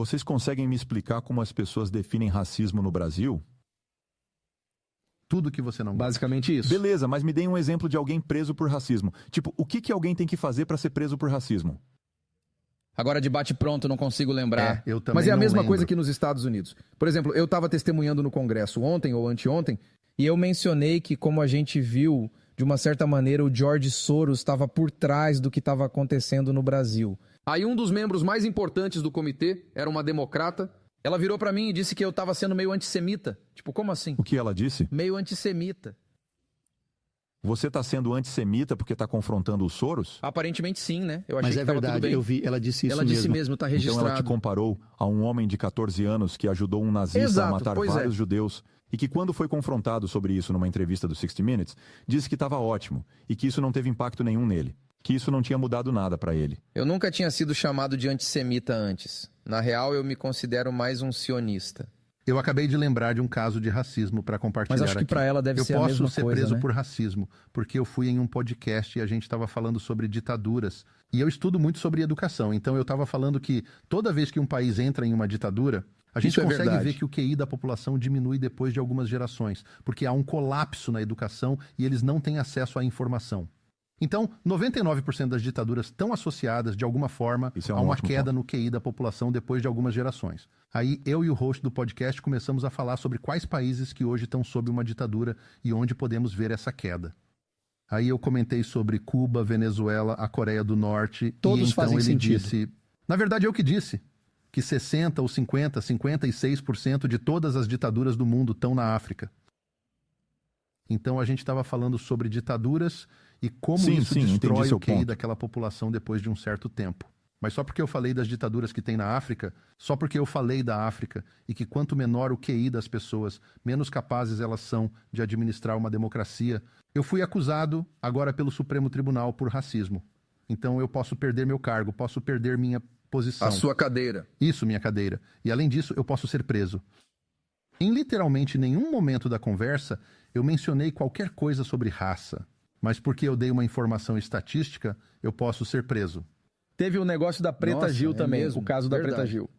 Vocês conseguem me explicar como as pessoas definem racismo no Brasil? Tudo que você não gosta. Basicamente isso. Beleza, mas me deem um exemplo de alguém preso por racismo. Tipo, o que alguém tem que fazer para ser preso por racismo? Agora de bate-pronto não consigo lembrar. Eu também Mas é a não mesma lembro. coisa que nos Estados Unidos. Por exemplo, eu estava testemunhando no Congresso ontem ou anteontem e eu mencionei que, como a gente viu, de uma certa maneira, o George Soros estava por trás do que estava acontecendo no Brasil. Aí um dos membros mais importantes do comitê, era uma democrata, ela virou para mim e disse que eu estava sendo meio antissemita. Tipo, como assim? O que ela disse? Meio antissemita. Você está sendo antissemita porque está confrontando o Soros? Aparentemente sim, né? Eu achei Mas que é tava tudo verdade, bem. eu vi, ela disse isso Ela disse mesmo, tá Então registrado. ela te comparou a um homem de 14 anos que ajudou um nazista Exato, a matar pois vários é. judeus e que, quando foi confrontado sobre isso numa entrevista do 60 Minutes, disse que estava ótimo e que isso não teve impacto nenhum nele, que isso não tinha mudado nada para ele. Eu nunca tinha sido chamado de antissemita antes. Na real, eu me considero mais um sionista. Eu acabei de lembrar de um caso de racismo para compartilhar Mas acho que aqui. para ela deve ser a Eu mesma posso ser coisa, preso né? por racismo, porque eu fui em um podcast e a gente estava falando sobre ditaduras. E eu estudo muito sobre educação, então eu estava falando que toda vez que um país entra em uma ditadura, a gente Isso é consegue verdade. ver que o QI da população diminui depois de algumas gerações, porque há um colapso na educação e eles não têm acesso à informação. Então, 99% das ditaduras estão associadas, de alguma forma, Isso é um a uma ótimo queda no QI da população depois de algumas gerações. Aí, eu e o host do podcast começamos a falar sobre quais países que hoje estão sob uma ditadura e onde podemos ver essa queda. Aí eu comentei sobre Cuba, Venezuela, a Coreia do Norte. Todos e então fazem ele sentido. disse... Na verdade, eu que disse que 60 ou 50, 56% de todas as ditaduras do mundo estão na África. Então a gente estava falando sobre ditaduras e como Sim, isso sim, entendi destrói seu o QI ponto. daquela população depois de um certo tempo. Mas só porque eu falei das ditaduras que tem na África, só porque eu falei da África e que quanto menor o QI das pessoas, menos capazes elas são de administrar uma democracia, eu fui acusado agora pelo Supremo Tribunal por racismo. Então eu posso perder meu cargo, posso perder minha posição. A sua cadeira. Isso, minha cadeira. E além disso, eu posso ser preso. Em literalmente nenhum momento da conversa, eu mencionei qualquer coisa sobre raça. Mas porque eu dei uma informação estatística, eu posso ser preso. Teve o negócio da Preta Nossa, Gil é também, mesmo? o caso da Verdade. Preta Gil.